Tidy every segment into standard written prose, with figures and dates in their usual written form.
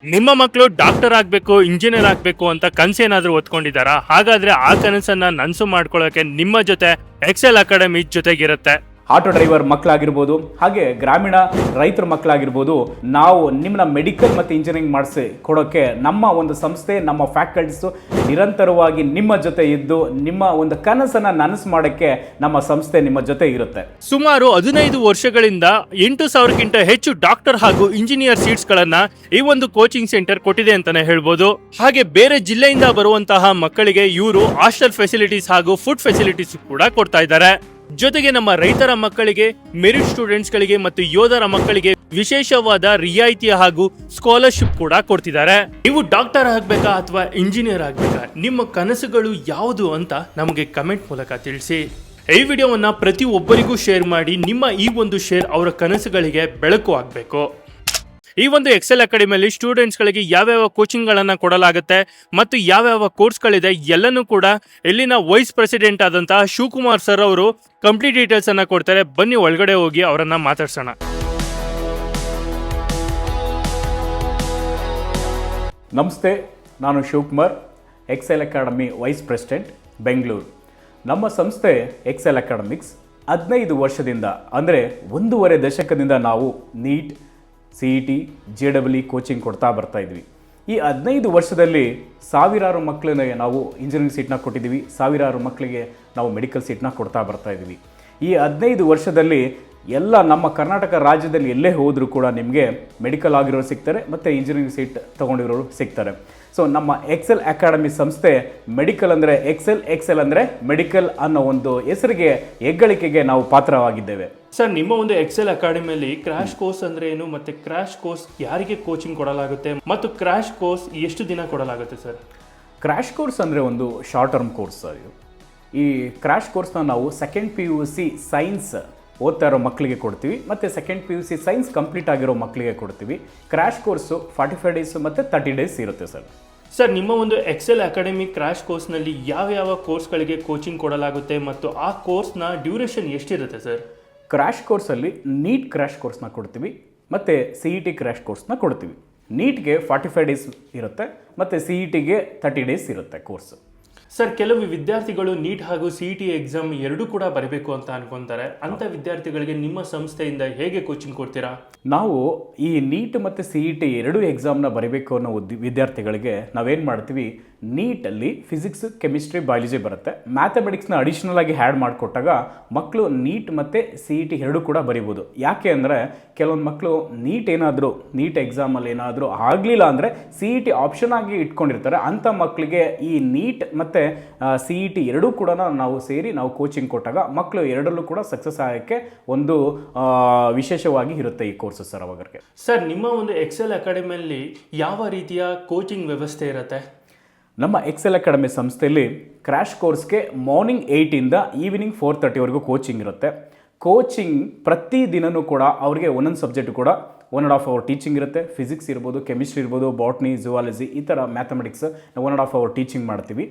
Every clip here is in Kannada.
ನಿಮ್ಮ ಮಕ್ಕಳು ಡಾಕ್ಟರ್ ಆಗಬೇಕು ಇಂಜಿನಿಯರ್ ಆಗಬೇಕು ಅಂತ ಕನಸೇನಾದ್ರೂ ಹೊತ್ಕೊಂಡಿದ್ದಾರಾ? ಹಾಗಾದ್ರೆ ಆ ಕನಸನ್ನ ನನಸು ಮಾಡ್ಕೊಳ್ಳೋಕೆ ನಿಮ್ಮ ಜೊತೆ ಎಕ್ಸೆಲ್ ಅಕಾಡೆಮಿ ಜೊತೆಗಿರುತ್ತೆ. ಆಟೋ ಡ್ರೈವರ್ ಮಕ್ಕಳಾಗಿರ್ಬೋದು, ಹಾಗೆ ಗ್ರಾಮೀಣ ರೈತರ ಮಕ್ಕಳಾಗಿರ್ಬೋದು, ನಾವು ನಿಮ್ಮನ್ನ ಮೆಡಿಕಲ್ ಮತ್ತು ಇಂಜಿನಿಯರಿಂಗ್ ಮಾಡಿಸಿ ಕೊಡೋಕ್ಕೆ ನಮ್ಮ ಒಂದು ಸಂಸ್ಥೆ, ನಮ್ಮ ಫ್ಯಾಕಲ್ಟೀಸು ನಿರಂತರವಾಗಿ ನಿಮ್ಮ ಜೊತೆ ಇದ್ದು ನಿಮ್ಮ ಒಂದು ಕನಸನ್ನು ನನಸು ಮಾಡೋಕ್ಕೆ ನಮ್ಮ ಸಂಸ್ಥೆ ನಿಮ್ಮ ಜೊತೆ ಇರುತ್ತೆ. ಸುಮಾರು 15 ವರ್ಷಗಳಿಂದ 8,000ಕ್ಕಿಂತ ಹೆಚ್ಚು ಡಾಕ್ಟರ್ ಹಾಗೂ ಇಂಜಿನಿಯರ್ ಸೀಟ್ಸ್ಗಳನ್ನ ಈ ಒಂದು ಕೋಚಿಂಗ್ ಸೆಂಟರ್ ಕೊಟ್ಟಿದೆ ಅಂತಾನೆ ಹೇಳ್ಬೋದು. ಹಾಗೆ ಬೇರೆ ಜಿಲ್ಲೆಯಿಂದ ಬರುವಂತಹ ಮಕ್ಕಳಿಗೆ ಇವರು ಹಾಸ್ಟೆಲ್ ಫೆಸಿಲಿಟೀಸ್ ಹಾಗೂ ಫುಡ್ ಫೆಸಿಲಿಟೀಸ್ ಕೂಡ ಕೊಡ್ತಾ ಇದ್ದಾರೆ. ಜೊತೆಗೆ ನಮ್ಮ ರೈತರ ಮಕ್ಕಳಿಗೆ, ಮೆರಿಟ್ ಸ್ಟೂಡೆಂಟ್ಸ್ ಗಳಿಗೆ ಮತ್ತು ಯೋಧರ ಮಕ್ಕಳಿಗೆ ವಿಶೇಷವಾದ ರಿಯಾಯಿತಿ ಹಾಗೂ ಸ್ಕಾಲರ್ಶಿಪ್ ಕೂಡ ಕೊಡ್ತಿದ್ದಾರೆ. ನೀವು ಡಾಕ್ಟರ್ ಆಗ್ಬೇಕಾ ಅಥವಾ ಇಂಜಿನಿಯರ್ ಆಗ್ಬೇಕಾ? ನಿಮ್ಮ ಕನಸುಗಳು ಯಾವುದು ಅಂತ ನಮಗೆ ಕಮೆಂಟ್ ಮೂಲಕ ತಿಳಿಸಿ. ಈ ವಿಡಿಯೋವನ್ನ ಪ್ರತಿಯೊಬ್ಬರಿಗೂ ಶೇರ್ ಮಾಡಿ. ನಿಮ್ಮ ಈ ಒಂದು ಶೇರ್ ಅವರ ಕನಸುಗಳಿಗೆ ಬೆಳಕು ಆಗಬೇಕು. ಈ ಒಂದು ಎಕ್ಸೆಲ್ ಅಕಾಡೆಮಿಯಲ್ಲಿ ಸ್ಟೂಡೆಂಟ್ಸ್ಗಳಿಗೆ ಯಾವ್ಯಾವ ಕೋಚಿಂಗ್ಗಳನ್ನು ಕೊಡಲಾಗುತ್ತೆ ಮತ್ತು ಯಾವ್ಯಾವ ಕೋರ್ಸ್ಗಳಿದೆ ಎಲ್ಲನೂ ಕೂಡ ಇಲ್ಲಿನ ವೈಸ್ ಪ್ರೆಸಿಡೆಂಟ್ ಆದಂತಹ ಶಿವಕುಮಾರ್ ಸರ್ ಅವರು ಕಂಪ್ಲೀಟ್ ಡೀಟೇಲ್ಸ್ ಅನ್ನ ಕೊಡ್ತಾರೆ. ಬನ್ನಿ ಒಳಗಡೆ ಹೋಗಿ ಅವರನ್ನ ಮಾತಾಡ್ಸೋಣ. ನಮಸ್ತೆ, ನಾನು Shivakumar, Excel academy vice president, Bengaluru. ನಮ್ಮ ಸಂಸ್ಥೆ ಎಕ್ಸೆಲ್ ಅಕಾಡೆಮಿಕ್ಸ್ 15 ವರ್ಷದಿಂದ ಅಂದರೆ 1.5 ದಶಕದಿಂದ ನಾವು ನೀಟ್, CET, JEE ಕೋಚಿಂಗ್ ಕೊಡ್ತಾ ಬರ್ತಾ ಇದ್ವಿ. ಈ 15 ವರ್ಷದಲ್ಲಿ ಸಾವಿರಾರು ಮಕ್ಕಳಿಗೆ ನಾವು ಇಂಜಿನಿಯರಿಂಗ್ ಸೀಟ್ನ ಕೊಟ್ಟಿದ್ದೀವಿ, ಸಾವಿರಾರು ಮಕ್ಕಳಿಗೆ ನಾವು ಮೆಡಿಕಲ್ ಸೀಟ್ನ ಕೊಡ್ತಾ ಬರ್ತಾ ಇದ್ವಿ. ಈ 15 ವರ್ಷದಲ್ಲಿ ಎಲ್ಲ ನಮ್ಮ ಕರ್ನಾಟಕ ರಾಜ್ಯದಲ್ಲಿ ಎಲ್ಲೇ ಹೋದರೂ ಕೂಡ ನಿಮಗೆ ಮೆಡಿಕಲ್ ಆಗಿರೋರು ಸಿಗ್ತಾರೆ ಮತ್ತು ಇಂಜಿನಿಯರಿಂಗ್ ಸೀಟ್ ತೊಗೊಂಡಿರೋರು ಸಿಗ್ತಾರೆ. ಸೊ ನಮ್ಮ ಎಕ್ಸೆಲ್ ಅಕಾಡೆಮಿ ಸಂಸ್ಥೆ ಮೆಡಿಕಲ್ ಅಂದರೆ ಎಕ್ಸೆಲ್, ಎಕ್ಸೆಲ್ ಅಂದರೆ ಮೆಡಿಕಲ್ ಅನ್ನೋ ಒಂದು ಹೆಸರಿಗೆ, ಹೆಗ್ಗಳಿಕೆಗೆ ನಾವು ಪಾತ್ರವಾಗಿದ್ದೇವೆ. ಸರ್, ನಿಮ್ಮ ಒಂದು ಎಕ್ಸೆಲ್ ಅಕಾಡೆಮಿಯಲ್ಲಿ ಕ್ರಾಶ್ ಕೋರ್ಸ್ ಅಂದ್ರೆ ಏನು, ಮತ್ತೆ ಕ್ರಾಶ್ ಕೋರ್ಸ್ ಯಾರಿಗೆ ಕೋಚಿಂಗ್ ಕೊಡಲಾಗುತ್ತೆ ಮತ್ತು ಕ್ರಾಶ್ ಕೋರ್ಸ್ ಎಷ್ಟು ದಿನ ಕೊಡಲಾಗುತ್ತೆ ಸರ್? ಕ್ರ್ಯಾಶ್ ಕೋರ್ಸ್ ಅಂದರೆ ಒಂದು ಶಾರ್ಟ್ ಟರ್ಮ್ ಕೋರ್ಸ್ ಸರ್. ಈ ಕ್ರ್ಯಾಶ್ ಕೋರ್ಸ್ನ ನಾವು ಸೆಕೆಂಡ್ PUC ಸೈನ್ಸ್ ಓದ್ತಾ ಇರೋ ಮಕ್ಕಳಿಗೆ ಕೊಡ್ತೀವಿ ಮತ್ತು ಸೆಕೆಂಡ್ PUC ಸೈನ್ಸ್ ಕಂಪ್ಲೀಟ್ ಆಗಿರೋ ಮಕ್ಕಳಿಗೆ ಕೊಡ್ತೀವಿ. ಕ್ರ್ಯಾಶ್ ಕೋರ್ಸು 45 ಡೇಸ್ ಮತ್ತು 30 ಡೇಸ್ ಇರುತ್ತೆ ಸರ್. ಸರ್, ನಿಮ್ಮ ಒಂದು ಎಕ್ಸೆಲ್ ಅಕಾಡೆಮಿ ಕ್ರಾಶ್ ಕೋರ್ಸ್ನಲ್ಲಿ ಯಾವ ಕೋರ್ಸ್ಗಳಿಗೆ ಕೋಚಿಂಗ್ ಕೊಡಲಾಗುತ್ತೆ ಮತ್ತು ಆ ಕೋರ್ಸ್ನ ಡ್ಯೂರೇಷನ್ ಎಷ್ಟಿರುತ್ತೆ ಸರ್? ಕ್ರ್ಯಾಶ್ ಕೋರ್ಸಲ್ಲಿ ನೀಟ್ ಕ್ರ್ಯಾಶ್ ಕೋರ್ಸ್ನ ಕೊಡ್ತೀವಿ ಮತ್ತು CET ಕ್ರ್ಯಾಶ್ ಕೋರ್ಸ್ನ ಕೊಡ್ತೀವಿ. ನೀಟ್ಗೆ 45 ಡೇಸ್ ಇರುತ್ತೆ ಮತ್ತು CETಗೆ 30 ಡೇಸ್ ಇರುತ್ತೆ ಕೋರ್ಸ್. ಸರ್, ಕೆಲವು ವಿದ್ಯಾರ್ಥಿಗಳು ನೀಟ್ ಹಾಗೂ CET ಎಕ್ಸಾಮ್ ಎರಡೂ ಕೂಡ ಬರಬೇಕು ಅಂತ ಅನ್ಕೊಂತಾರೆ. ಅಂತ ವಿದ್ಯಾರ್ಥಿಗಳಿಗೆ ನಿಮ್ಮ ಸಂಸ್ಥೆಯಿಂದ ಹೇಗೆ ಕೋಚಿಂಗ್ ಕೊಡ್ತೀರಾ? ನಾವು ಈ ನೀಟ್ ಮತ್ತು CET ಎರಡೂ ಎಕ್ಸಾಮ್ನ ಬರೀಬೇಕು ಅನ್ನೋ ವಿದ್ಯಾರ್ಥಿಗಳಿಗೆ ನಾವೇನು ಮಾಡ್ತೀವಿ, ನೀಟಲ್ಲಿ ಫಿಸಿಕ್ಸ್, ಕೆಮಿಸ್ಟ್ರಿ, ಬಯಾಲಜಿ ಬರುತ್ತೆ. ಮ್ಯಾಥಮೆಟಿಕ್ಸ್ನ ಅಡಿಷ್ನಲ್ ಆಗಿ ಆ್ಯಡ್ ಮಾಡಿಕೊಟ್ಟಾಗ ಮಕ್ಕಳು ನೀಟ್ ಮತ್ತು CET ಎರಡೂ ಕೂಡ ಬರಿಬೋದು. ಯಾಕೆ ಅಂದರೆ ಕೆಲವೊಂದು ಮಕ್ಕಳು ನೀಟ್ ಎಕ್ಸಾಮಲ್ಲಿ ಏನಾದರೂ ಆಗಲಿಲ್ಲ ಅಂದರೆ CET ಆಪ್ಷನ್ ಆಗಿ ಇಟ್ಕೊಂಡಿರ್ತಾರೆ. ಅಂಥ ಮಕ್ಕಳಿಗೆ ಈ ನೀಟ್ ಮತ್ತು CET ಎರಡೂ ಕೂಡ ನಾವು ಸೇರಿ ನಾವು ಕೋಚಿಂಗ್ ಕೊಟ್ಟಾಗ ಮಕ್ಕಳು ಎರಡರಲ್ಲೂ ಕೂಡ ಸಕ್ಸಸ್ ಆಗೋಕ್ಕೆ ಒಂದು ವಿಶೇಷವಾಗಿ ಇರುತ್ತೆ ಈ ಕೋರ್ಸಸ್ ಸರ್. ಅವಾಗಕ್ಕೆ ಸರ್, ನಿಮ್ಮ ಒಂದು ಎಕ್ಸೆಲ್ ಅಕಾಡೆಮಿಯಲ್ಲಿ ಯಾವ ರೀತಿಯ ಕೋಚಿಂಗ್ ವ್ಯವಸ್ಥೆ ಇರುತ್ತೆ? ನಮ್ಮ ಎಕ್ಸೆಲ್ ಅಕಾಡೆಮಿ ಸಂಸ್ಥೆಯಲ್ಲಿ ಕ್ರ್ಯಾಶ್ ಕೋರ್ಸ್ಗೆ ಮಾರ್ನಿಂಗ್ 8ಇಂದ ಈವ್ನಿಂಗ್ 4:30ವರೆಗೂ ಕೋಚಿಂಗ್ ಇರುತ್ತೆ. ಕೋಚಿಂಗ್ ಪ್ರತಿ ದಿನವೂ ಕೂಡ ಅವ್ರಿಗೆ ಒಂದೊಂದು ಸಬ್ಜೆಕ್ಟ್ ಕೂಡ 1.5 ಅವರ್ ಟೀಚಿಂಗ್ ಇರುತ್ತೆ. ಫಿಸಿಕ್ಸ್ ಇರ್ಬೋದು, ಕೆಮಿಸ್ಟ್ರಿ ಇರ್ಬೋದು, ಬಾಟ್ನಿ, ಜುವಾಲಜಿ, ಈ ಥರ ಮ್ಯಾಥಮೆಟಿಕ್ಸ್ 1.5 ಅವರ್ ಟೀಚಿಂಗ್ ಮಾಡ್ತೀವಿ.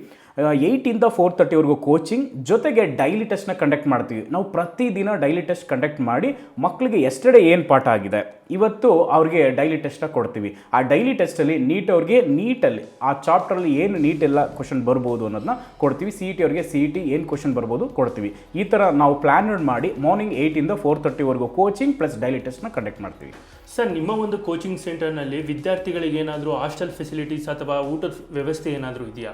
8ಇಂದ 4:30ವರೆಗೂ ಕೋಚಿಂಗ್, ಜೊತೆಗೆ ಡೈಲಿ ಟೆಸ್ಟ್ನ ಕಂಡಕ್ಟ್ ಮಾಡ್ತೀವಿ. ನಾವು ಪ್ರತಿದಿನ ಡೈಲಿ ಟೆಸ್ಟ್ ಕಂಡಕ್ಟ್ ಮಾಡಿ ಮಕ್ಕಳಿಗೆ ಎಸ್ಟರ್ಡೇ ಏನು ಪಾಠ ಆಗಿದೆ ಇವತ್ತು ಅವ್ರಿಗೆ ಡೈಲಿ ಟೆಸ್ಟ್ನ ಕೊಡ್ತೀವಿ. ಆ ಡೈಲಿ ಟೆಸ್ಟಲ್ಲಿ ನೀಟಲ್ಲಿ ಆ ಚಾಪ್ಟ್ರಲ್ಲಿ ಏನು ನೀಟೆಲ್ಲ ಕ್ವಶನ್ ಬರ್ಬೋದು ಅನ್ನೋದನ್ನ ಕೊಡ್ತೀವಿ. CET ಅವ್ರಿಗೆ CET ಏನು ಕ್ವಶನ್ ಬರ್ಬೋದು ಕೊಡ್ತೀವಿ. ಈ ಥರ ನಾವು ಪ್ಲ್ಯಾನ್ ಮಾಡಿ ಮಾರ್ನಿಂಗ್ 8ಇಂದ 4:30ವರೆಗೂ ಕೋಚಿಂಗ್ ಪ್ಲಸ್ ಡೈಲಿ ಟೆಸ್ಟ್ನ ಕಂಡಕ್ಟ್ ಮಾಡ್ತೀವಿ. ಸರ್, ನಿಮ್ಮ ಒಂದು ಕೋಚಿಂಗ್ ಸೆಂಟರ್ನಲ್ಲಿ ವಿದ್ಯಾರ್ಥಿಗಳಿಗೆ ಏನಾದರೂ ಹಾಸ್ಟೆಲ್ ಫೆಸಿಲಿಟೀಸ್ ಅಥವಾ ಊಟದ ವ್ಯವಸ್ಥೆ ಏನಾದರೂ ಇದೆಯಾ?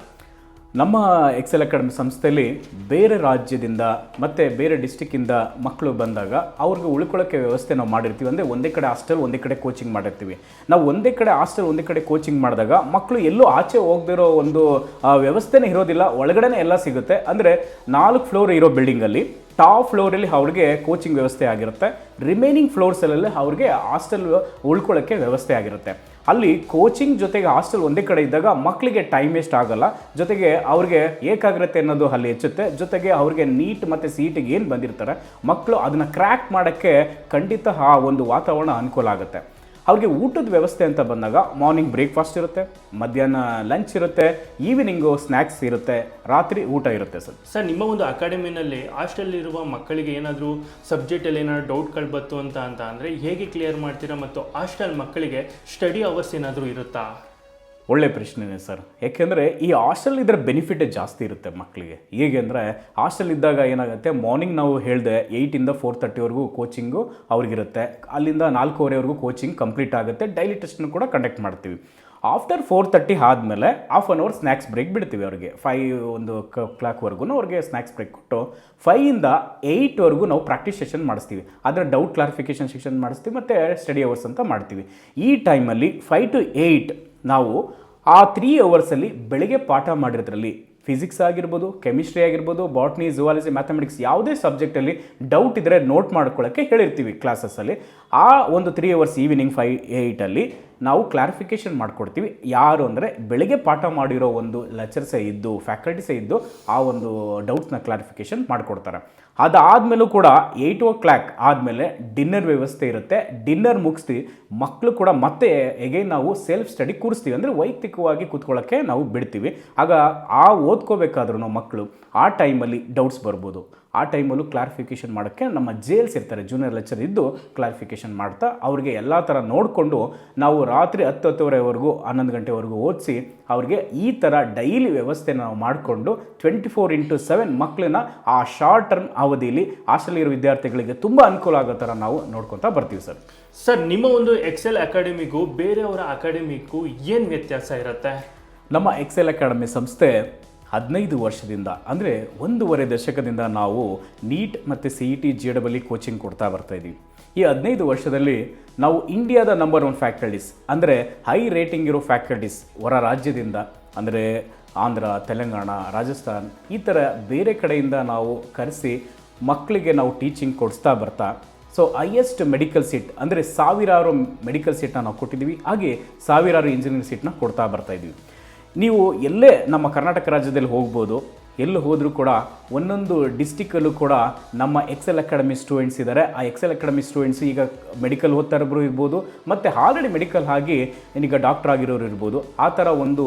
ನಮ್ಮ ಎಕ್ಸೆಲ್ ಅಕಾಡೆಮಿ ಸಂಸ್ಥೆಯಲ್ಲಿ ಬೇರೆ ರಾಜ್ಯದಿಂದ ಮತ್ತು ಬೇರೆ ಡಿಸ್ಟಿಕ್ಕಿಂದ ಮಕ್ಕಳು ಬಂದಾಗ ಅವ್ರಿಗೆ ಉಳ್ಕೊಳ್ಳೋಕ್ಕೆ ವ್ಯವಸ್ಥೆ ನಾವು ಮಾಡಿರ್ತೀವಿ. ಅಂದರೆ ಒಂದೇ ಕಡೆ ಹಾಸ್ಟೆಲ್, ಒಂದೇ ಕಡೆ ಕೋಚಿಂಗ್ ಮಾಡಿರ್ತೀವಿ. ನಾವು ಒಂದೇ ಕಡೆ ಹಾಸ್ಟೆಲ್, ಒಂದೇ ಕಡೆ ಕೋಚಿಂಗ್ ಮಾಡಿದಾಗ ಮಕ್ಕಳು ಎಲ್ಲೂ ಆಚೆ ಹೋಗದಿರೋ ಒಂದು ವ್ಯವಸ್ಥೆನೇ ಇರೋದಿಲ್ಲ, ಒಳಗಡೆನೇ ಎಲ್ಲ ಸಿಗುತ್ತೆ. ಅಂದರೆ 4 ಫ್ಲೋರ್ ಇರೋ ಬಿಲ್ಡಿಂಗಲ್ಲಿ ಟಾಪ್ ಫ್ಲೋರಲ್ಲಿ ಅವ್ರಿಗೆ ಕೋಚಿಂಗ್ ವ್ಯವಸ್ಥೆ ಆಗಿರುತ್ತೆ. ರಿಮೈನಿಂಗ್ ಫ್ಲೋರ್ಸಲ್ಲಿ ಅವ್ರಿಗೆ ಹಾಸ್ಟೆಲ್ ಉಳ್ಕೊಳ್ಳೋಕ್ಕೆ ವ್ಯವಸ್ಥೆ ಆಗಿರುತ್ತೆ. ಅಲ್ಲಿ ಕೋಚಿಂಗ್ ಜೊತೆಗೆ ಹಾಸ್ಟೆಲ್ ಒಂದೇ ಕಡೆ ಇದ್ದಾಗ ಮಕ್ಕಳಿಗೆ ಟೈಮ್ ವೇಸ್ಟ್ ಆಗಲ್ಲ, ಜೊತೆಗೆ ಅವ್ರಿಗೆ ಏಕಾಗ್ರತೆ ಅನ್ನೋದು ಅಲ್ಲಿ ಹೆಚ್ಚುತ್ತೆ. ಜೊತೆಗೆ ಅವ್ರಿಗೆ ನೀಟ್ ಮತ್ತು CETಗೆ ಏನು ಬಂದಿರ್ತಾರೆ ಮಕ್ಕಳು ಅದನ್ನು ಕ್ರ್ಯಾಕ್ ಮಾಡೋಕ್ಕೆ ಖಂಡಿತ ಆ ಒಂದು ವಾತಾವರಣ ಅನುಕೂಲ ಆಗುತ್ತೆ. ಅವ್ರಿಗೆ ಊಟದ ವ್ಯವಸ್ಥೆ ಅಂತ ಬಂದಾಗ ಮಾರ್ನಿಂಗ್ ಬ್ರೇಕ್ಫಾಸ್ಟ್ ಇರುತ್ತೆ, ಮಧ್ಯಾಹ್ನ ಲಂಚ್ ಇರುತ್ತೆ, ಈವ್ನಿಂಗು ಸ್ನ್ಯಾಕ್ಸ್ ಇರುತ್ತೆ, ರಾತ್ರಿ ಊಟ ಇರುತ್ತೆ ಸರ್. ಸರ್, ನಿಮ್ಮ ಒಂದು ಅಕಾಡೆಮಿನಲ್ಲಿ ಹಾಸ್ಟೆಲ್ ಇರುವ ಮಕ್ಕಳಿಗೆ ಏನಾದರೂ ಸಬ್ಜೆಕ್ಟಲ್ಲಿ ಏನಾದರೂ ಡೌಟ್ಗಳು ಬಂತು ಅಂತ ಅಂದರೆ ಹೇಗೆ ಕ್ಲಿಯರ್ ಮಾಡ್ತೀರಾ? ಮತ್ತು ಹಾಸ್ಟೆಲ್ ಮಕ್ಕಳಿಗೆ ಸ್ಟಡಿ ಅವರ್ಸ್ ಏನಾದರೂ ಇರುತ್ತಾ? ಒಳ್ಳೆ ಪ್ರಶ್ನೆನೇ ಸರ್. ಯಾಕೆಂದರೆ ಈ ಹಾಸ್ಟೆಲ್ ಇದರ ಬೆನಿಫಿಟೇ ಜಾಸ್ತಿ ಇರುತ್ತೆ ಮಕ್ಕಳಿಗೆ. ಹೇಗೆ ಅಂದರೆ ಹಾಸ್ಟೆಲ್ ಇದ್ದಾಗ ಏನಾಗುತ್ತೆ, ಮಾರ್ನಿಂಗ್ ನಾವು ಹೇಳಿದೆ 8ಇಂದ 4:30ವರೆಗೂ ಕೋಚಿಂಗು ಅವ್ರಿಗಿರುತ್ತೆ. ಅಲ್ಲಿಂದ 4:15ವರೆಗೂ ಕೋಚಿಂಗ್ ಕಂಪ್ಲೀಟ್ ಆಗುತ್ತೆ. ಡೈಲಿ ಟೆಸ್ಟ್ನು ಕೂಡ ಕಂಡಕ್ಟ್ ಮಾಡ್ತೀವಿ. ಆಫ್ಟರ್ 4:30 ಆದಮೇಲೆ half an hour snacks break ಬಿಡ್ತೀವಿ ಅವ್ರಿಗೆ. 5 o'clockವರೆಗೂ ಅವ್ರಿಗೆ ಸ್ನ್ಯಾಕ್ಸ್ ಬ್ರೇಕ್ ಕೊಟ್ಟು 5ಇಂದ 8ವರೆಗೂ ನಾವು ಪ್ರಾಕ್ಟೀಸ್ ಸೆಷನ್ ಮಾಡಿಸ್ತೀವಿ. ಅದರ ಡೌಟ್ ಕ್ಲಾರಿಫಿಕೇಷನ್ ಸೆಷನ್ ಮಾಡಿಸ್ತೀವಿ ಮತ್ತು ಸ್ಟಡಿ ಅವರ್ಸ್ ಅಂತ ಮಾಡ್ತೀವಿ. ಈ ಟೈಮಲ್ಲಿ 5 to 8 ನಾವು ಆ 3 ಅವರ್ಸಲ್ಲಿ ಬೆಳಗ್ಗೆ ಪಾಠ ಮಾಡಿರೋದ್ರಲ್ಲಿ ಫಿಸಿಕ್ಸ್ ಆಗಿರ್ಬೋದು, ಕೆಮಿಸ್ಟ್ರಿ ಆಗಿರ್ಬೋದು, ಬಾಟ್ನಿ, ಝುವಾಲಜಿ, ಮ್ಯಾಥಮೆಟಿಕ್ಸ್ ಯಾವುದೇ ಸಬ್ಜೆಕ್ಟಲ್ಲಿ ಡೌಟ್ ಇದ್ದರೆ ನೋಟ್ ಮಾಡ್ಕೊಳ್ಳೋಕ್ಕೆ ಹೇಳಿರ್ತೀವಿ ಕ್ಲಾಸಸ್ಸಲ್ಲಿ. ಆ ಒಂದು 3 ಅವರ್ಸ್ ಈವ್ನಿಂಗ್ 5-8 ನಾವು ಕ್ಲಾರಿಫಿಕೇಷನ್ ಮಾಡಿಕೊಡ್ತೀವಿ. ಯಾರು ಅಂದರೆ ಬೆಳಗ್ಗೆ ಪಾಠ ಮಾಡಿರೋ ಒಂದು ಲೆಕ್ಚರ್ಸೇ ಇದ್ದು, ಫ್ಯಾಕಲ್ಟೀಸೇ ಇದ್ದು ಆ ಒಂದು ಡೌಟ್ಸ್ನ ಕ್ಲಾರಿಫಿಕೇಷನ್ ಮಾಡಿಕೊಡ್ತಾರೆ. ಅದಾದಮೇಲೂ ಕೂಡ 8 o'clock ಆದಮೇಲೆ ಡಿನ್ನರ್ ವ್ಯವಸ್ಥೆ ಇರುತ್ತೆ. ಡಿನ್ನರ್ ಮುಗಿಸ್ತೀವಿ. ಮಕ್ಕಳು ಕೂಡ ಮತ್ತೆ ಎಗೈನ್ ನಾವು ಸೆಲ್ಫ್ ಸ್ಟಡಿ ಕೂರಿಸ್ತೀವಿ, ಅಂದರೆ ವೈಯಕ್ತಿಕವಾಗಿ ಕೂತ್ಕೊಳ್ಳೋಕ್ಕೆ ನಾವು ಬಿಡ್ತೀವಿ. ಆಗ ಓದ್ಕೋಬೇಕಾದ್ರೂ ಮಕ್ಕಳು ಆ ಟೈಮಲ್ಲಿ ಡೌಟ್ಸ್ ಬರ್ಬೋದು. ಆ ಟೈಮಲ್ಲೂ ಕ್ಲಾರಿಫಿಕೇಷನ್ ಮಾಡೋಕ್ಕೆ ನಮ್ಮ ಜೇಲ್ಸ್ ಇರ್ತಾರೆ, ಜೂನಿಯರ್ ಲೆಕ್ಚರ್ ಇದ್ದು ಕ್ಲಾರಿಫಿಕೇಷನ್ ಮಾಡ್ತಾ ಅವ್ರಿಗೆ ಎಲ್ಲ ಥರ ನೋಡಿಕೊಂಡು ನಾವು ರಾತ್ರಿ 10-10:30ವರೆಗೂ 11 ಗಂಟೆವರೆಗೂ ಓದಿಸಿ ಅವ್ರಿಗೆ ಈ ಥರ ಡೈಲಿ ವ್ಯವಸ್ಥೆನ ನಾವು ಮಾಡಿಕೊಂಡು 24/7 ಮಕ್ಕಳನ್ನ ಆ ಶಾರ್ಟ್ ಟರ್ಮ್ ಅವಧಿಯಲ್ಲಿ ಹಾಸ್ಟೆಲಿರೋ ವಿದ್ಯಾರ್ಥಿಗಳಿಗೆ ತುಂಬ ಅನುಕೂಲ ಆಗೋ ಥರ ನಾವು ನೋಡ್ಕೊತಾ ಬರ್ತೀವಿ ಸರ್. ಸರ್, ನಿಮ್ಮ ಒಂದು ಎಕ್ಸೆಲ್ ಅಕಾಡೆಮಿಗೂ ಬೇರೆಯವರ ಅಕಾಡೆಮಿಗೂ ಏನು ವ್ಯತ್ಯಾಸ ಇರುತ್ತೆ? ನಮ್ಮ ಎಕ್ಸೆಲ್ ಅಕಾಡೆಮಿ ಸಂಸ್ಥೆ 15 ವರ್ಷದಿಂದ ಅಂದರೆ 1.5 ದಶಕದಿಂದ ನಾವು ನೀಟ್ ಮತ್ತು CET JEE ಕೋಚಿಂಗ್ ಕೊಡ್ತಾ ಬರ್ತಾಯಿದ್ದೀವಿ. ಈ 15 ವರ್ಷದಲ್ಲಿ ನಾವು ಇಂಡಿಯಾದ ನಂಬರ್ 1 ಫ್ಯಾಕಲ್ಟೀಸ್ ಅಂದರೆ ಹೈ ರೇಟಿಂಗ್ ಇರೋ ಫ್ಯಾಕಲ್ಟೀಸ್ ಹೊರ ರಾಜ್ಯದಿಂದ ಅಂದರೆ ಆಂಧ್ರ, ತೆಲಂಗಾಣ, ರಾಜಸ್ಥಾನ್ ಈ ಥರ ಬೇರೆ ಕಡೆಯಿಂದ ನಾವು ಕರೆಸಿ ಮಕ್ಕಳಿಗೆ ನಾವು ಟೀಚಿಂಗ್ ಕೊಡಿಸ್ತಾ ಬರ್ತಾ ಹೈಯೆಸ್ಟ್ ಮೆಡಿಕಲ್ ಸೀಟ್ ಅಂದರೆ ಸಾವಿರಾರು ಮೆಡಿಕಲ್ ಸೀಟ್ನ ನಾವು ಕೊಟ್ಟಿದ್ದೀವಿ. ಹಾಗೆ ಸಾವಿರಾರು ಇಂಜಿನಿಯರಿಂಗ್ ಸೀಟ್ನ ಕೊಡ್ತಾ ಬರ್ತಾಯಿದ್ದೀವಿ. ನೀವು ಎಲ್ಲೇ ನಮ್ಮ ಕರ್ನಾಟಕ ರಾಜ್ಯದಲ್ಲಿ ಹೋಗ್ಬೋದು, ಎಲ್ಲಿ ಹೋದರೂ ಕೂಡ ಒಂದೊಂದು ಡಿಸ್ಟಿಕಲ್ಲೂ ಕೂಡ ನಮ್ಮ ಎಕ್ಸೆಲ್ ಅಕಾಡೆಮಿ ಸ್ಟೂಡೆಂಟ್ಸ್ ಇದ್ದಾರೆ. ಆ ಎಕ್ಸೆಲ್ ಅಕಾಡೆಮಿ ಸ್ಟೂಡೆಂಟ್ಸ್ ಈಗ ಮೆಡಿಕಲ್ ಓದ್ತಾ ಇರೋರು ಇರ್ಬೋದು, ಮತ್ತು ಆಲ್ರೆಡಿ ಮೆಡಿಕಲ್ ಆಗಿ ಈಗ ಡಾಕ್ಟರ್ ಆಗಿರೋರು ಇರ್ಬೋದು. ಆ ಥರ ಒಂದು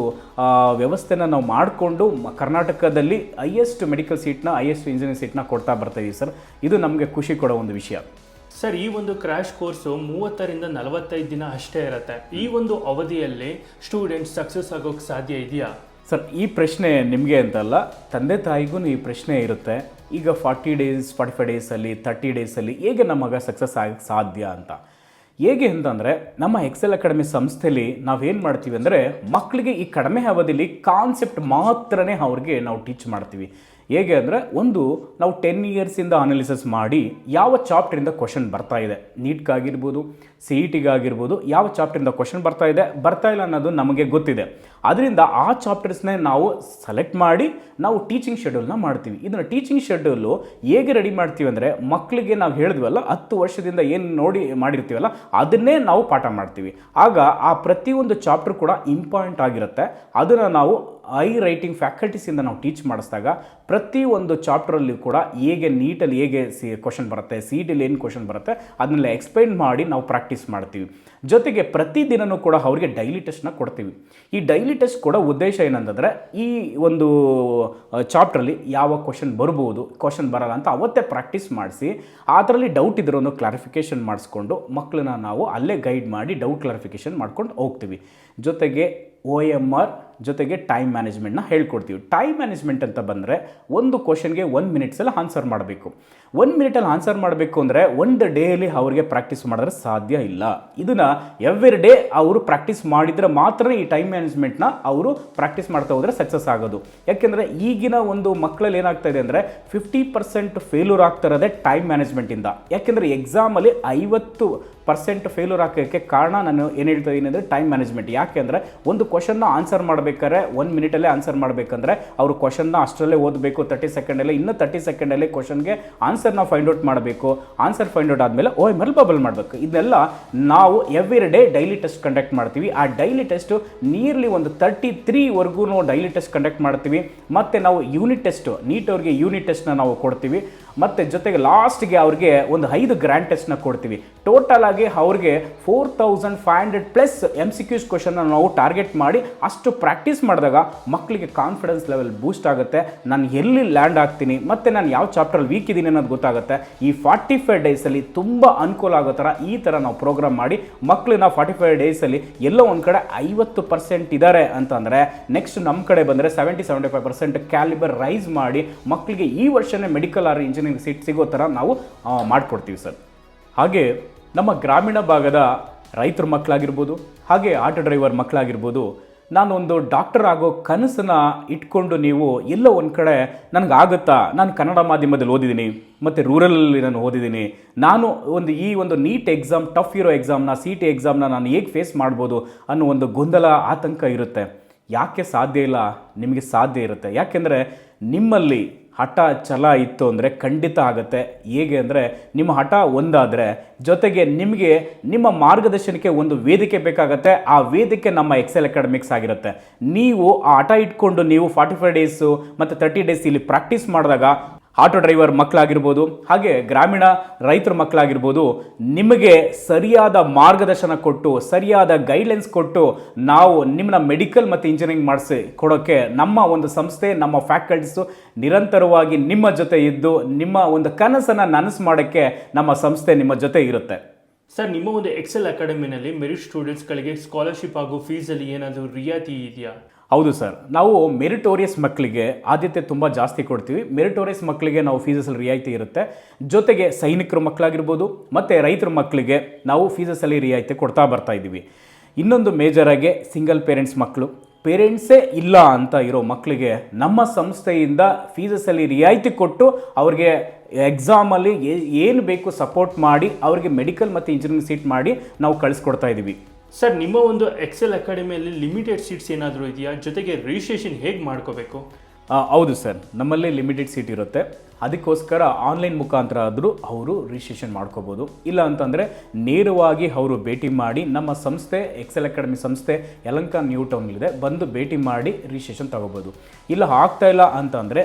ವ್ಯವಸ್ಥೆನ ನಾವು ಮಾಡಿಕೊಂಡು ಕರ್ನಾಟಕದಲ್ಲಿ ಹೈಯೆಸ್ಟ್ ಮೆಡಿಕಲ್ ಸೀಟ್ನ, ಹೈಯೆಸ್ಟ್ ಇಂಜಿನಿಯರಿಂಗ್ ಸೀಟ್ನ ಕೊಡ್ತಾ ಬರ್ತಾಯಿದ್ದೀವಿ ಸರ್. ಇದು ನಮಗೆ ಖುಷಿ ಕೊಡೋ ಒಂದು ವಿಷಯ. ಸರ್, ಈ ಒಂದು ಕ್ರ್ಯಾಶ್ ಕೋರ್ಸು 30ರಿಂದ 45 ದಿನ ಅಷ್ಟೇ ಇರುತ್ತೆ. ಈ ಒಂದು ಅವಧಿಯಲ್ಲಿ ಸ್ಟೂಡೆಂಟ್ಸ್ ಸಕ್ಸಸ್ ಆಗೋಕ್ಕೆ ಸಾಧ್ಯ ಇದೆಯಾ? ಸರ್, ಈ ಪ್ರಶ್ನೆ ನಿಮಗೆ ಅಂತಲ್ಲ, ತಂದೆ ತಾಯಿಗೂ ಈ ಪ್ರಶ್ನೆ ಇರುತ್ತೆ. ಈಗ 40 days 45 ಡೇಸಲ್ಲಿ 30 ಡೇಸಲ್ಲಿ ಹೇಗೆ ನಮ್ಮ ಮಗ ಸಕ್ಸಸ್ ಆಗಕ್ಕೆ ಸಾಧ್ಯ ಅಂತ. ಹೇಗೆ ಅಂತಂದರೆ ನಮ್ಮ ಎಕ್ಸೆಲ್ ಅಕಾಡೆಮಿ ಸಂಸ್ಥೆಯಲ್ಲಿ ನಾವೇನು ಮಾಡ್ತೀವಿ ಅಂದರೆ ಮಕ್ಕಳಿಗೆ ಈ ಕಡಿಮೆ ಅವಧಿಯಲ್ಲಿ ಕಾನ್ಸೆಪ್ಟ್ ಮಾತ್ರನೇ ಅವ್ರಿಗೆ ನಾವು ಟೀಚ್ ಮಾಡ್ತೀವಿ. ಹೇಗೆ ಅಂದರೆ ನಾವು 10 ಇಯರ್ಸಿಂದ ಅನಾಲಿಸಿಸ್ ಮಾಡಿ ಯಾವ ಚಾಪ್ಟ್ರಿಂದ ಕ್ವಶನ್ ಬರ್ತಾ ಇದೆ, ನೀಟ್ಗಾಗಿರ್ಬೋದು, CETಗಾಗಿರ್ಬೋದು, ಯಾವ ಚಾಪ್ಟ್ರಿಂದ ಕ್ವಶನ್ ಬರ್ತಾ ಇಲ್ಲ ಅನ್ನೋದು ನಮಗೆ ಗೊತ್ತಿದೆ. ಅದರಿಂದ ಆ ಚಾಪ್ಟರ್ಸ್ನೇ ನಾವು ಸೆಲೆಕ್ಟ್ ಮಾಡಿ ನಾವು ಟೀಚಿಂಗ್ ಶೆಡ್ಯೂಲ್ನ ಮಾಡ್ತೀವಿ. ಇದನ್ನು ಟೀಚಿಂಗ್ ಶೆಡ್ಯೂಲು ಹೇಗೆ ರೆಡಿ ಮಾಡ್ತೀವಿ ಅಂದರೆ ಮಕ್ಕಳಿಗೆ ನಾವು ಹೇಳಿದ್ವಲ್ಲ 10 ವರ್ಷದಿಂದ ಏನು ನೋಡಿ ಮಾಡಿರ್ತೀವಲ್ಲ ಅದನ್ನೇ ನಾವು ಪಾಠ ಮಾಡ್ತೀವಿ. ಆಗ ಆ ಪ್ರತಿಯೊಂದು ಚಾಪ್ಟರ್ ಕೂಡ ಇಂಪಾರ್ಟೆಂಟ್ ಆಗಿರುತ್ತೆ. ಅದನ್ನು ನಾವು ಹೈ ರೈಟಿಂಗ್ ಫ್ಯಾಕಲ್ಟೀಸಿಂದ ನಾವು ಟೀಚ್ ಮಾಡಿಸಿದಾಗ ಪ್ರತಿಯೊಂದು ಚಾಪ್ಟ್ರಲ್ಲಿ ಕೂಡ ಹೇಗೆ ನೀಟಲ್ಲಿ ಹೇಗೆ ಕ್ವಶನ್ ಬರುತ್ತೆ, CETಲಿ ಏನು ಕ್ವಶನ್ ಬರುತ್ತೆ ಅದನ್ನೆಲ್ಲ ಎಕ್ಸ್ಪ್ಲೈನ್ ಮಾಡಿ ನಾವು ಪ್ರಾಕ್ಟೀಸ್ ಮಾಡ್ತೀವಿ. ಜೊತೆಗೆ ಪ್ರತಿದಿನವೂ ಕೂಡ ಅವರಿಗೆ ಡೈಲಿ ಟೆಸ್ಟ್ನ ಕೊಡ್ತೀವಿ. ಈ ಡೈಲಿ ಟೆಸ್ಟ್ ಕೊಡೋ ಉದ್ದೇಶ ಏನಂತಂದರೆ ಈ ಒಂದು ಚಾಪ್ಟ್ರಲ್ಲಿ ಯಾವ ಕ್ವಶನ್ ಬರ್ಬೋದು, ಕ್ವಶನ್ ಬರಲ್ಲ ಅಂತ ಅವತ್ತೇ ಪ್ರಾಕ್ಟೀಸ್ ಮಾಡಿಸಿ ಅದರಲ್ಲಿ ಡೌಟ್ ಇದ್ರೂ ಒಂದು ಕ್ಲಾರಿಫಿಕೇಷನ್ ಮಾಡಿಸ್ಕೊಂಡು ಮಕ್ಕಳನ್ನ ನಾವು ಅಲ್ಲೇ ಗೈಡ್ ಮಾಡಿ ಡೌಟ್ ಕ್ಲಾರಿಫಿಕೇಷನ್ ಮಾಡ್ಕೊಂಡು ಹೋಗ್ತೀವಿ. ಜೊತೆಗೆ OMR ಜೊತೆಗೆ ಟೈಮ್ ಮ್ಯಾನೇಜ್ಮೆಂಟ್ನ ಹೇಳ್ಕೊಡ್ತೀವಿ. ಟೈಮ್ ಮ್ಯಾನೇಜ್ಮೆಂಟ್ ಅಂತ ಬಂದರೆ ಒಂದು ಕ್ವಶನ್ಗೆ 1 ಮಿನಿಟ್ಸಲ್ಲಿ ಆನ್ಸರ್ ಮಾಡಬೇಕು. 1 ಮಿನಿಟಲ್ಲಿ ಆನ್ಸರ್ ಮಾಡಬೇಕು ಅಂದರೆ ಒಂದು ಡೇಯಲ್ಲಿ ಅವ್ರಿಗೆ ಪ್ರಾಕ್ಟೀಸ್ ಮಾಡಿದ್ರೆ ಸಾಧ್ಯ ಇಲ್ಲ. ಇದನ್ನು ಎವ್ರಿ ಡೇ ಅವರು ಪ್ರಾಕ್ಟೀಸ್ ಮಾಡಿದರೆ ಮಾತ್ರ ಈ ಟೈಮ್ ಮ್ಯಾನೇಜ್ಮೆಂಟ್ನ ಅವರು ಪ್ರಾಕ್ಟೀಸ್ ಮಾಡ್ತಾ ಹೋದರೆ ಸಕ್ಸಸ್ ಆಗೋದು. ಯಾಕೆಂದರೆ ಈಗಿನ ಒಂದು ಮಕ್ಕಳಲ್ಲಿ ಏನಾಗ್ತಾ ಇದೆ ಅಂದರೆ 50% ಫೇಲ್ಯೂರ್ ಆಗ್ತಾ ಇರೋದೇ ಟೈಮ್ ಮ್ಯಾನೇಜ್ಮೆಂಟಿಂದ. ಯಾಕೆಂದರೆ ಎಕ್ಸಾಮಲ್ಲಿ 50% ಫೇಲ್ಯೂರ್ ಆಗೋಕ್ಕೆ ಕಾರಣ ನಾನು ಏನು ಹೇಳ್ತಾ ಇದ್ದೀನಿ ಅಂದರೆ ಟೈಮ್ ಮ್ಯಾನೇಜ್ಮೆಂಟ್. ಯಾಕೆಂದರೆ ಒಂದು ಕ್ವಶನ್ನ ಆನ್ಸರ್ ಮಾಡಬೇಕಾದ್ರೆ 1 ಮಿನಿಟಲ್ಲೇ ಆನ್ಸರ್ ಮಾಡಬೇಕಂದ್ರೆ ಅವರು ಕ್ವಶನ್ನ ಅಷ್ಟರಲ್ಲೇ ಓದಬೇಕು. 30 ಸೆಕೆಂಡಲ್ಲಿ ಇನ್ನೂ 30 ಸೆಕೆಂಡಲ್ಲಿ ಕ್ವಶನ್ಗೆ ಆನ್ಸರ್ನ ಫೈಂಡ್ ಔಟ್ ಮಾಡಬೇಕು. ಆನ್ಸರ್ ಫೈಂಡ್ ಔಟ್ ಆದಮೇಲೆ OMR ಬಬಲ್ ಮಾಡಬೇಕು. ಇದನ್ನೆಲ್ಲ ನಾವು every day daily test conduct ಮಾಡ್ತೀವಿ. ಆ ಡೈಲಿ ಟೆಸ್ಟು ನಿಯರ್ಲಿ ಒಂದು 33ವರೆಗೂ ಡೈಲಿ ಟೆಸ್ಟ್ ಕಂಡಕ್ಟ್ ಮಾಡ್ತೀವಿ. ಮತ್ತು ನಾವು ಯೂನಿಟ್ ಟೆಸ್ಟು ನೀಟ್ ಅವ್ರಿಗೆ ಯೂನಿಟ್ ಟೆಸ್ಟ್ನ ನಾವು ಕೊಡ್ತೀವಿ. ಮತ್ತು ಜೊತೆಗೆ ಲಾಸ್ಟ್ಗೆ ಅವ್ರಿಗೆ ಒಂದು 5 ಗ್ರ್ಯಾಂಡ್ ಟೆಸ್ಟ್ನ ಕೊಡ್ತೀವಿ. ಟೋಟಲ್ ಆಗಿ ಅವ್ರಿಗೆ 4500 ಪ್ಲಸ್ MCQs ಕ್ವಶನ್ನ ನಾವು ಟಾರ್ಗೆಟ್ ಮಾಡಿ ಅಷ್ಟು ಪ್ರಾಕ್ಟೀಸ್ ಮಾಡಿದಾಗ ಮಕ್ಕಳಿಗೆ ಕಾನ್ಫಿಡೆನ್ಸ್ ಲೆವೆಲ್ ಬೂಸ್ಟ್ ಆಗುತ್ತೆ. ನಾನು ಎಲ್ಲಿ ಲ್ಯಾಂಡ್ ಆಗ್ತೀನಿ ಮತ್ತು ನಾನು ಯಾವ ಚಾಪ್ಟ್ರಲ್ಲಿ ವೀಕ್ ಇದ್ದೀನಿ ಅನ್ನೋದು ಗೊತ್ತಾಗುತ್ತೆ. ಈ 45 ಡೇಸಲ್ಲಿ ತುಂಬ ಅನುಕೂಲ ಆಗೋ ಥರ ಈ ಥರ ನಾವು ಪ್ರೋಗ್ರಾಮ್ ಮಾಡಿ ಮಕ್ಕಳನ್ನ 45 ಡೇಸಲ್ಲಿ ಎಲ್ಲೋ ಒಂದು ಕಡೆ 50% ಇದ್ದಾರೆ ಅಂತಂದರೆ ನೆಕ್ಸ್ಟ್ ನಮ್ಮ ಕಡೆ ಬಂದರೆ 70-75% ಕ್ಯಾಲಿಬರ್ ರೈಸ್ ಮಾಡಿ ಮಕ್ಕಳಿಗೆ ಈ ವರ್ಷನೇ ಮೆಡಿಕಲ್ ಆರ್ ಇಂಜಿನಿಯರಿಂಗ್ ಸೀಟ್ ಸಿಗೋ ಥರ ನಾವು ಮಾಡಿಕೊಡ್ತೀವಿ ಸರ್. ಹಾಗೆ ನಮ್ಮ ಗ್ರಾಮೀಣ ಭಾಗದ ರೈತರ ಮಕ್ಕಳಾಗಿರ್ಬೋದು, ಹಾಗೆ ಆಟೋ ಡ್ರೈವರ್ ಮಕ್ಕಳಾಗಿರ್ಬೋದು, ನಾನೊಂದು ಡಾಕ್ಟರ್ ಆಗೋ ಕನಸನ್ನು ಇಟ್ಕೊಂಡು ನೀವು ಎಲ್ಲೋ ಒಂದು ಕಡೆ ನನಗಾಗುತ್ತಾ, ನಾನು ಕನ್ನಡ ಮಾಧ್ಯಮದಲ್ಲಿ ಓದಿದ್ದೀನಿ ಮತ್ತು ರೂರಲಲ್ಲಿ ನಾನು ಓದಿದ್ದೀನಿ, ನಾನು ಈ ಒಂದು ನೀಟ್ ಎಕ್ಸಾಮ್, ಟಫ್ ಇರೋ ಎಕ್ಸಾಮ್ನ, CT ಎಕ್ಸಾಮ್ನ ನಾನು ಹೇಗೆ ಫೇಸ್ ಮಾಡ್ಬೋದು ಅನ್ನೋ ಒಂದು ಗೊಂದಲ, ಆತಂಕ ಇರುತ್ತೆ. ಯಾಕೆ ಸಾಧ್ಯ ಇಲ್ಲ? ನಿಮಗೆ ಸಾಧ್ಯ ಇರುತ್ತೆ. ಯಾಕೆಂದರೆ ನಿಮ್ಮಲ್ಲಿ ಹಠ ಛಲ ಇತ್ತು ಅಂದರೆ ಖಂಡಿತ ಆಗುತ್ತೆ. ಹೇಗೆ ಅಂದರೆ ನಿಮ್ಮ ಹಠ ಒಂದಾದರೆ ಜೊತೆಗೆ ನಿಮಗೆ ನಿಮ್ಮ ಮಾರ್ಗದರ್ಶನಕ್ಕೆ ಒಂದು ವೇದಿಕೆ ಬೇಕಾಗುತ್ತೆ. ಆ ವೇದಿಕೆ ನಮ್ಮ ಎಕ್ಸೆಲ್ ಅಕಾಡೆಮಿಕ್ಸ್ ಆಗಿರುತ್ತೆ. ನೀವು ಆ ಹಠ ಇಟ್ಕೊಂಡು ನೀವು 45 ಡೇಸು ಮತ್ತು 30 ಡೇಸ್ ಇಲ್ಲಿ ಪ್ರಾಕ್ಟೀಸ್ ಮಾಡಿದಾಗ ಆಟೋ ಡ್ರೈವರ್ ಮಕ್ಕಳಾಗಿರ್ಬೋದು, ಹಾಗೆ ಗ್ರಾಮೀಣ ರೈತರ ಮಕ್ಕಳಾಗಿರ್ಬೋದು, ನಿಮಗೆ ಸರಿಯಾದ ಮಾರ್ಗದರ್ಶನ ಕೊಟ್ಟು ಸರಿಯಾದ ಗೈಡ್ಲೈನ್ಸ್ ಕೊಟ್ಟು ನಾವು ನಿಮ್ಮನ್ನ ಮೆಡಿಕಲ್ ಮತ್ತು ಇಂಜಿನಿಯರಿಂಗ್ ಮಾಡಿಸಿ ಕೊಡೋಕ್ಕೆ ನಮ್ಮ ಒಂದು ಸಂಸ್ಥೆ, ನಮ್ಮ ಫ್ಯಾಕಲ್ಟೀಸು ನಿರಂತರವಾಗಿ ನಿಮ್ಮ ಜೊತೆ ಇದ್ದು ನಿಮ್ಮ ಒಂದು ಕನಸನ್ನು ನನಸು ಮಾಡೋಕ್ಕೆ ನಮ್ಮ ಸಂಸ್ಥೆ ನಿಮ್ಮ ಜೊತೆ ಇರುತ್ತೆ. ಸರ್, ನಿಮ್ಮ ಒಂದು ಎಕ್ಸೆಲ್ ಅಕಾಡೆಮಿನಲ್ಲಿ ಮೆರಿಟ್ ಸ್ಟೂಡೆಂಟ್ಸ್ಗಳಿಗೆ ಸ್ಕಾಲರ್ಶಿಪ್ ಹಾಗೂ ಫೀಸಲ್ಲಿ ಏನಾದರೂ ರಿಯಾಯಿತಿ ಇದೆಯಾ? ಹೌದು ಸರ್, ನಾವು ಮೆರಿಟೋರಿಯಸ್ ಮಕ್ಕಳಿಗೆ ಆದ್ಯತೆ ತುಂಬ ಜಾಸ್ತಿ ಕೊಡ್ತೀವಿ. ಮೆರಿಟೋರಿಯಸ್ ಮಕ್ಕಳಿಗೆ ನಾವು ಫೀಸಲ್ಲಿ ರಿಯಾಯಿತಿ ಇರುತ್ತೆ. ಜೊತೆಗೆ ಸೈನಿಕರ ಮಕ್ಕಳಾಗಿರ್ಬೋದು ಮತ್ತು ರೈತರ ಮಕ್ಕಳಿಗೆ ನಾವು ಫೀಸಲ್ಲಿ ರಿಯಾಯಿತಿ ಕೊಡ್ತಾ ಬರ್ತಾ ಇದ್ದೀವಿ. ಇನ್ನೊಂದು ಮೇಜರಾಗಿ ಸಿಂಗಲ್ ಪೇರೆಂಟ್ಸ್ ಮಕ್ಕಳು, ಪೇರೆಂಟ್ಸೇ ಇಲ್ಲ ಅಂತ ಇರೋ ಮಕ್ಕಳಿಗೆ ನಮ್ಮ ಸಂಸ್ಥೆಯಿಂದ ಫೀಸಲ್ಲಿ ರಿಯಾಯಿತಿ ಕೊಟ್ಟು ಅವ್ರಿಗೆ ಎಕ್ಸಾಮಲ್ಲಿ ಏನು ಬೇಕು ಸಪೋರ್ಟ್ ಮಾಡಿ ಅವ್ರಿಗೆ ಮೆಡಿಕಲ್ ಮತ್ತು ಇಂಜಿನಿಯರಿಂಗ್ ಸೀಟ್ ಮಾಡಿ ನಾವು ಕಳಿಸ್ಕೊಡ್ತಾ ಇದ್ದೀವಿ. ಸರ್, ನಿಮ್ಮ ಒಂದು ಎಕ್ಸೆಲ್ ಅಕಾಡೆಮಿಯಲ್ಲಿ ಲಿಮಿಟೆಡ್ ಸೀಟ್ಸ್ ಏನಾದರೂ ಇದೆಯಾ? ಜೊತೆಗೆ ರಿಜಿಸ್ಟ್ರೇಷನ್ ಹೇಗೆ ಮಾಡ್ಕೋಬೇಕು? ಹೌದು ಸರ್, ನಮ್ಮಲ್ಲಿ ಲಿಮಿಟೆಡ್ ಸೀಟ್ ಇರುತ್ತೆ. ಅದಕ್ಕೋಸ್ಕರ ಆನ್ಲೈನ್ ಮುಖಾಂತರ ಆದರೂ ಅವರು ರಿಜಿಸ್ಟ್ರೇಷನ್ ಮಾಡ್ಕೋಬೋದು. ಇಲ್ಲ ಅಂತಂದರೆ ನೇರವಾಗಿ ಅವರು ಭೇಟಿ ಮಾಡಿ ನಮ್ಮ ಸಂಸ್ಥೆ ಎಕ್ಸೆಲ್ ಅಕಾಡೆಮಿ ಸಂಸ್ಥೆ ಯಲಹಂಕ ನ್ಯೂ ಟೌನಲ್ಲಿದೆ, ಬಂದು ಭೇಟಿ ಮಾಡಿ ರಿಜಿಸ್ಟ್ರೇಷನ್ ತಗೋಬೋದು. ಇಲ್ಲ ಆಗ್ತಾಯಿಲ್ಲ ಅಂತಂದರೆ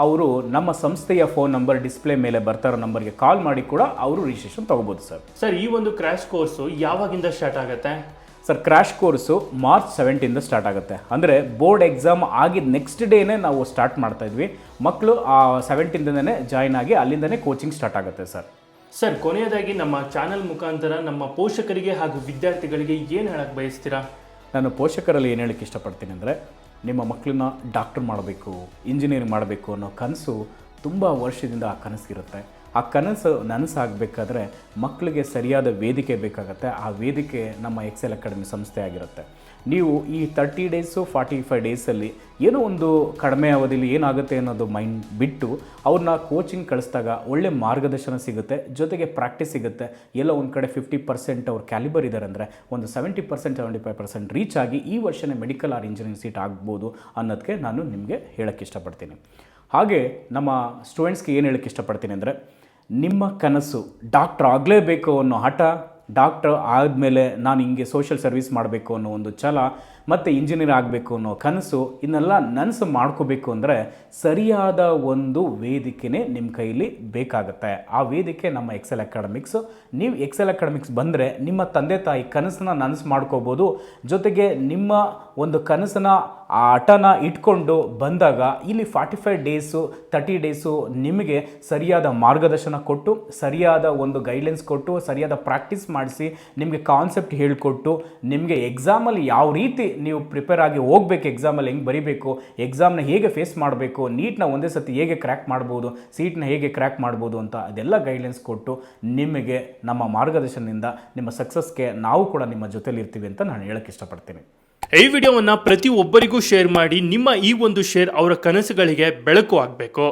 ಅವರು ನಮ್ಮ ಸಂಸ್ಥೆಯ ಫೋನ್ ನಂಬರ್ ಡಿಸ್ಪ್ಲೇ ಮೇಲೆ ಬರ್ತಾರೋ ನಂಬರ್ಗೆ ಕಾಲ್ ಮಾಡಿ ಕೂಡ ಅವರು ರಿಜಿಸ್ಟ್ರೇಷನ್ ತಗೋಬೋದು ಸರ್. ಸರ್, ಈ ಒಂದು ಕ್ರ್ಯಾಶ್ ಕೋರ್ಸು ಯಾವಾಗಿಂದ ಸ್ಟಾರ್ಟ್ ಆಗುತ್ತೆ? Sir, crash course March 17 start ಆಗುತ್ತೆ. ಅಂದರೆ ಬೋರ್ಡ್ ಎಕ್ಸಾಮ್ ಆಗಿದ್ದು ನೆಕ್ಸ್ಟ್ ಡೇನೇ ನಾವು ಸ್ಟಾರ್ಟ್ ಮಾಡ್ತಾ ಇದ್ವಿ. ಮಕ್ಕಳು ಆ 17 ಜಾಯ್ನ್ ಆಗಿ ಅಲ್ಲಿಂದನೇ ಕೋಚಿಂಗ್ ಸ್ಟಾರ್ಟ್ ಆಗುತ್ತೆ ಸರ್. ಸರ್, ಕೊನೆಯದಾಗಿ ನಮ್ಮ ಚಾನಲ್ ಮುಖಾಂತರ ನಮ್ಮ ಪೋಷಕರಿಗೆ ಹಾಗೂ ವಿದ್ಯಾರ್ಥಿಗಳಿಗೆ ಏನು ಹೇಳಕ್ಕೆ ಬಯಸ್ತೀರಾ? ನಾನು ಪೋಷಕರಲ್ಲಿ ಏನು ಹೇಳಕ್ಕೆ ಇಷ್ಟಪಡ್ತೀನಿ ಅಂದರೆ, ನಿಮ್ಮ ಮಕ್ಕಳನ್ನ ಡಾಕ್ಟರ್ ಮಾಡಬೇಕು, ಇಂಜಿನಿಯರಿಂಗ್ ಮಾಡಬೇಕು ಅನ್ನೋ ಕನಸು ತುಂಬ ವರ್ಷದಿಂದ ಆ ಕನಸಿರುತ್ತೆ. ಆ ಕನಸು ನನಸಾಗಬೇಕಾದ್ರೆ ಮಕ್ಕಳಿಗೆ ಸರಿಯಾದ ವೇದಿಕೆ ಬೇಕಾಗುತ್ತೆ. ಆ ವೇದಿಕೆ ನಮ್ಮ ಎಕ್ಸೆಲ್ ಅಕಾಡೆಮಿ ಸಂಸ್ಥೆ ಆಗಿರುತ್ತೆ. ನೀವು ಈ 30 ಡೇಸು 45 ಡೇಸಲ್ಲಿ ಏನೋ ಒಂದು ಕಡಿಮೆ ಅವಧಿಯಲ್ಲಿ ಏನಾಗುತ್ತೆ ಅನ್ನೋದು ಮೈಂಡ್ ಬಿಟ್ಟು ಅವ್ರನ್ನ ಕೋಚಿಂಗ್ ಕಳಿಸಿದಾಗ ಒಳ್ಳೆ ಮಾರ್ಗದರ್ಶನ ಸಿಗುತ್ತೆ, ಜೊತೆಗೆ ಪ್ರಾಕ್ಟೀಸ್ ಸಿಗುತ್ತೆ. ಎಲ್ಲೋ ಒಂದು ಕಡೆ 50% ಅವ್ರು ಕ್ಯಾಲಿಬರ್ ಇದ್ದಾರೆ ಅಂದರೆ ಒಂದು 70-75% ರೀಚ್ ಆಗಿ ಈ ವರ್ಷನೇ ಮೆಡಿಕಲ್ ಆರ್ ಇಂಜಿನಿಯರಿಂಗ್ ಸೀಟ್ ಆಗ್ಬೋದು ಅನ್ನೋದಕ್ಕೆ ನಾನು ನಿಮಗೆ ಹೇಳೋಕ್ಕೆ ಇಷ್ಟಪಡ್ತೀನಿ. ಹಾಗೆ ನಮ್ಮ ಸ್ಟೂಡೆಂಟ್ಸ್ಗೆ ಏನು ಹೇಳೋಕ್ಕೆ ಇಷ್ಟಪಡ್ತೀನಿ ಅಂದರೆ, ನಿಮ್ಮ ಕನಸು ಡಾಕ್ಟ್ರ್ ಆಗಲೇಬೇಕು ಅನ್ನೋ ಹಠ, ಡಾಕ್ಟರ್ ಆದಮೇಲೆ ನಾನು ಹಿಂಗೆ ಸೋಷಿಯಲ್ ಸರ್ವಿಸ್ ಮಾಡಬೇಕು ಅನ್ನೋ ಒಂದು ಛಲ ಮತ್ತು ಇಂಜಿನಿಯರ್ ಆಗಬೇಕು ಅನ್ನೋ ಕನಸು, ಇನ್ನೆಲ್ಲ ನನಸು ಮಾಡ್ಕೋಬೇಕು ಅಂದರೆ ಸರಿಯಾದ ಒಂದು ವೇದಿಕೆನೇ ನಿಮ್ಮ ಕೈಲಿ ಬೇಕಾಗುತ್ತೆ. ಆ ವೇದಿಕೆ ನಮ್ಮ ಎಕ್ಸೆಲ್ ಅಕಾಡೆಮಿಕ್ಸು. ನೀವು ಎಕ್ಸೆಲ್ ಅಕಾಡೆಮಿಕ್ಸ್ ಬಂದರೆ ನಿಮ್ಮ ತಂದೆ ತಾಯಿ ಕನಸನ್ನು ನನಸು ಮಾಡ್ಕೋಬೋದು. ಜೊತೆಗೆ ನಿಮ್ಮ ಒಂದು ಕನಸನ್ನು ಆ ಹಠನ ಇಟ್ಕೊಂಡು ಬಂದಾಗ ಇಲ್ಲಿ 45 ಡೇಸು 30 ಡೇಸು ನಿಮಗೆ ಸರಿಯಾದ ಮಾರ್ಗದರ್ಶನ ಕೊಟ್ಟು, ಸರಿಯಾದ ಒಂದು ಗೈಡ್ಲೈನ್ಸ್ ಕೊಟ್ಟು, ಸರಿಯಾದ ಪ್ರಾಕ್ಟೀಸ್ ಮಾಡಿಸಿ, ನಿಮಗೆ ಕಾನ್ಸೆಪ್ಟ್ ಹೇಳಿಕೊಟ್ಟು, ನಿಮಗೆ ಎಕ್ಸಾಮಲ್ಲಿ ಯಾವ ರೀತಿ ನೀವು ಪ್ರಿಪೇರ್ ಆಗಿ ಹೋಗಬೇಕು, ಎಕ್ಸಾಮಲ್ಲಿ ಹೆಂಗೆ ಬರೀಬೇಕು, ಎಕ್ಸಾಮ್ನ ಹೇಗೆ ಫೇಸ್ ಮಾಡಬೇಕು, ನೀಟ್ನ ಒಂದೇ ಸತಿ ಹೇಗೆ ಕ್ರ್ಯಾಕ್ ಮಾಡ್ಬೋದು, ಸೀಟ್ನ ಹೇಗೆ ಕ್ರ್ಯಾಕ್ ಮಾಡ್ಬೋದು ಅಂತ ಅದೆಲ್ಲ ಗೈಡ್ಲೈನ್ಸ್ ಕೊಟ್ಟು ನಿಮಗೆ ನಮ್ಮ ಮಾರ್ಗದರ್ಶನದಿಂದ ನಿಮ್ಮ ಸಕ್ಸಸ್ಗೆ ನಾವು ಕೂಡ ನಿಮ್ಮ ಜೊತೆಲಿ ಇರ್ತೀವಿ ಅಂತ ನಾನು ಹೇಳಕ್ಕೆ ಇಷ್ಟಪಡ್ತೀನಿ. ಈ ವಿಡಿಯೋವನ್ನು ಪ್ರತಿ ಒಬ್ಬರಿಗೂ ಶೇರ್ ಮಾಡಿ. ನಿಮ್ಮ ಈ ಒಂದು ಶೇರ್ ಅವರ ಕನಸುಗಳಿಗೆ ಬೆಳಕು ಆಗಬೇಕು.